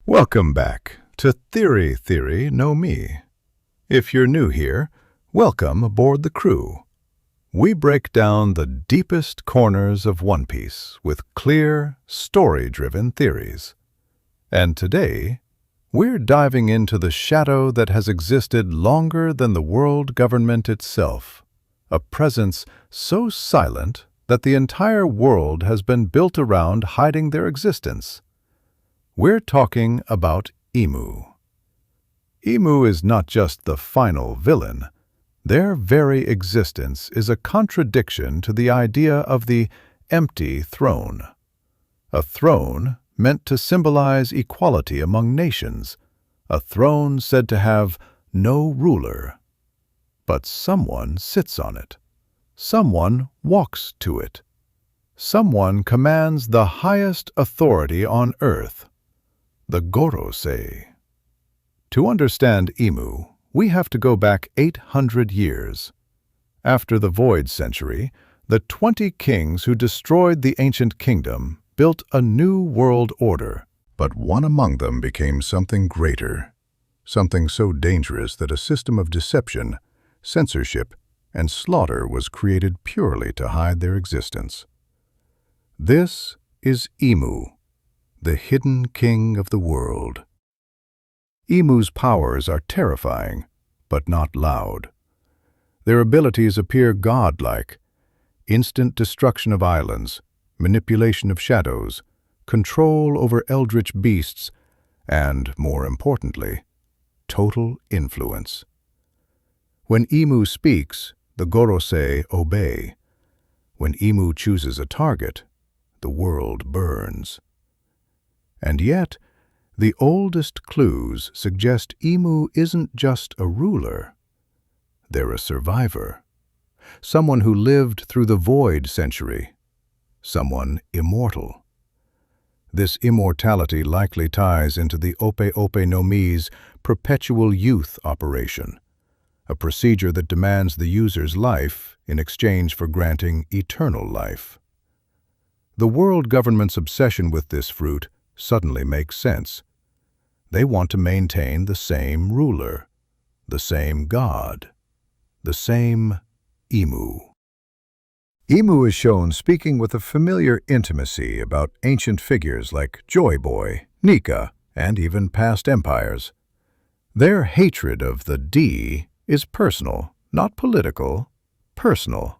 Welcome back to Theory No Me. If you're new here, welcome aboard the crew. We break down the deepest corners of One Piece with clear, story-driven theories. And today, we're diving into the shadow that has existed longer than the world government itself, a presence so silent that the entire world has been built around hiding their existence. We're talking about Imu. Imu is not just the final villain. Their very existence is a contradiction to the idea of the empty throne. A throne meant to symbolize equality among nations, a throne said to have no ruler. But someone sits on it. Someone walks to it. Someone commands the highest authority on earth. The Gorosei. To understand Imu, we have to go back 800 years. After the Void Century, the 20 kings who destroyed the ancient kingdom built a new world order. But one among them became something greater, something so dangerous that a system of deception, censorship, and slaughter was created purely to hide their existence. This is Imu, the hidden king of the world. Imu's powers are terrifying, but not loud. Their abilities appear godlike: instant destruction of islands, manipulation of shadows, control over eldritch beasts, and, more importantly, total influence. When Imu speaks, the Gorosei obey. When Imu chooses a target, the world burns. And yet, the oldest clues suggest Imu isn't just a ruler. They're a survivor. Someone who lived through the Void Century. Someone immortal. This immortality likely ties into the Ope no Mi's perpetual youth operation, a procedure that demands the user's life in exchange for granting eternal life. The world government's obsession with this fruit suddenly makes sense. They want to maintain the same ruler, the same god, the same Imu. Imu is shown speaking with a familiar intimacy about ancient figures like Joy Boy, Nika, and even past empires. Their hatred of the D is personal, not political, personal.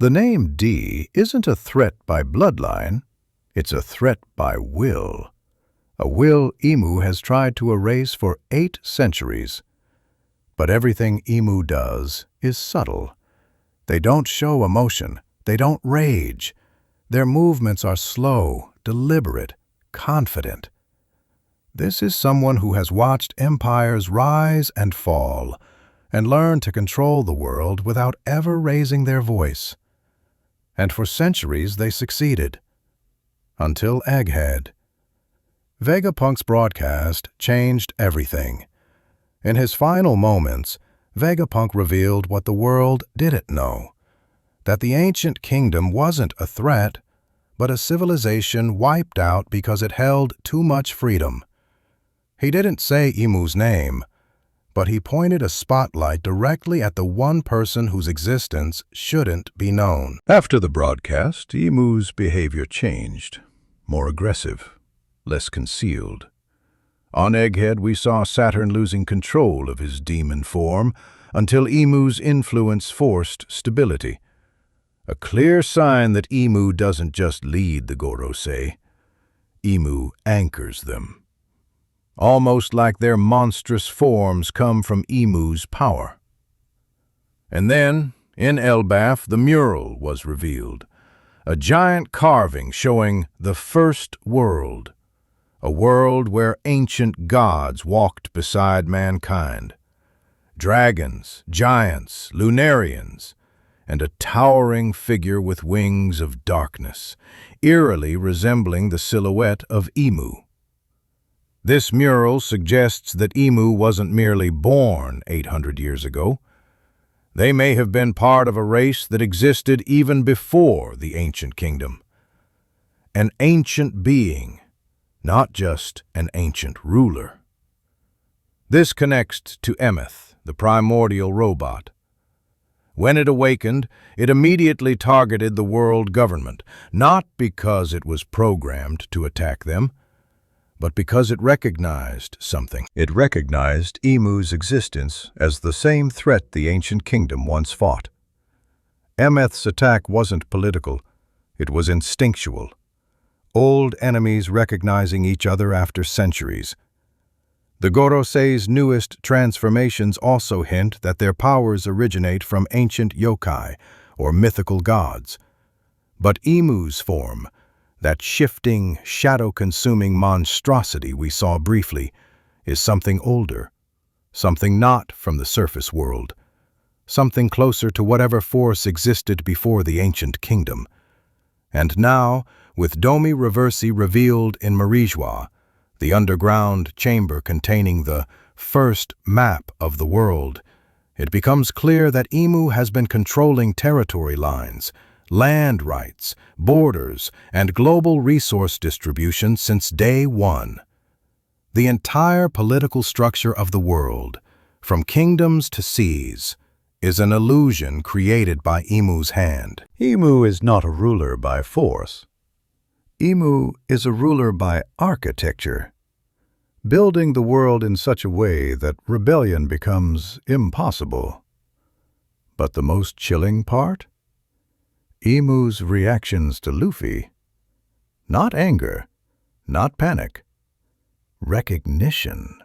The name D isn't a threat by bloodline. It's a threat by will, a will Imu has tried to erase for 8 centuries. But everything Imu does is subtle. They don't show emotion, they don't rage. Their movements are slow, deliberate, confident. This is someone who has watched empires rise and fall, and learned to control the world without ever raising their voice. And for centuries they succeeded. Until Egghead. Vegapunk's broadcast changed everything. In his final moments, Vegapunk revealed what the world didn't know, that the ancient kingdom wasn't a threat, but a civilization wiped out because it held too much freedom. He didn't say Imu's name, but he pointed a spotlight directly at the one person whose existence shouldn't be known. After the broadcast, Imu's behavior changed. More aggressive, less concealed. On Egghead, we saw Saturn losing control of his demon form until Imu's influence forced stability. A clear sign that Imu doesn't just lead the Gorosei. Imu anchors them. Almost like their monstrous forms come from Imu's power. And then, in Elbaf, the mural was revealed. A giant carving showing the first world, a world where ancient gods walked beside mankind. Dragons, giants, Lunarians, and a towering figure with wings of darkness, eerily resembling the silhouette of Imu. This mural suggests that Imu wasn't merely born 800 years ago. They may have been part of a race that existed even before the ancient kingdom. An ancient being, not just an ancient ruler. This connects to Emeth, the primordial robot. When it awakened, it immediately targeted the world government, not because it was programmed to attack them, but because it recognized something. It recognized Imu's existence as the same threat the ancient kingdom once fought. Emeth's attack wasn't political, it was instinctual. Old enemies recognizing each other after centuries. The Gorosei's newest transformations also hint that their powers originate from ancient yokai, or mythical gods. But Imu's form, that shifting, shadow-consuming monstrosity we saw briefly, is something older, something not from the surface world, something closer to whatever force existed before the ancient kingdom. And now, with Domi Reversi revealed in Marijua, the underground chamber containing the first map of the world, it becomes clear that Imu has been controlling territory lines, land rights, borders, and global resource distribution since day one. The entire political structure of the world, from kingdoms to seas, is an illusion created by Imu's hand. Imu is not a ruler by force. Imu is a ruler by architecture, building the world in such a way that rebellion becomes impossible. But the most chilling part? Imu's reactions to Luffy. Not anger, not panic. Recognition.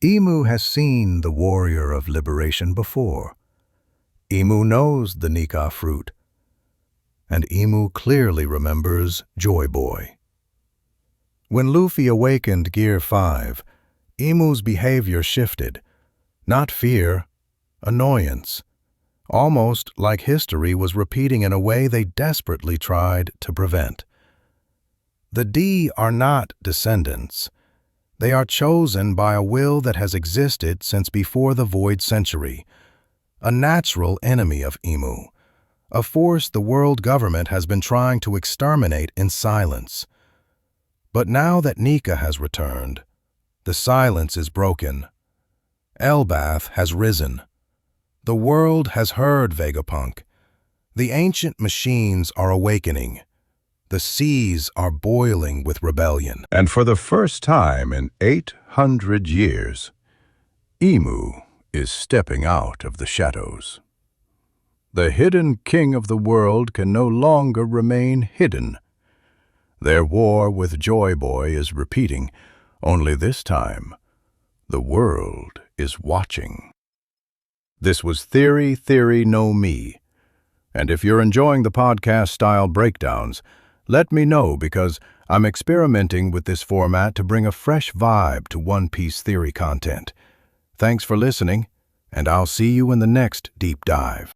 Imu has seen the warrior of liberation before. Imu knows the Nika fruit. And Imu clearly remembers Joy Boy. When Luffy awakened Gear 5, Imu's behavior shifted. Not fear, annoyance. Almost like history was repeating in a way they desperately tried to prevent. The D are not descendants. They are chosen by a will that has existed since before the Void Century, a natural enemy of Imu, a force the world government has been trying to exterminate in silence. But now that Nika has returned, the silence is broken. Elbaf has risen. The world has heard Vegapunk. The ancient machines are awakening. The seas are boiling with rebellion. And for the first time in 800 years, Imu is stepping out of the shadows. The hidden king of the world can no longer remain hidden. Their war with Joy Boy is repeating, only this time, the world is watching. This was Theory No Me. And if you're enjoying the podcast-style breakdowns, let me know because I'm experimenting with this format to bring a fresh vibe to One Piece theory content. Thanks for listening, and I'll see you in the next deep dive.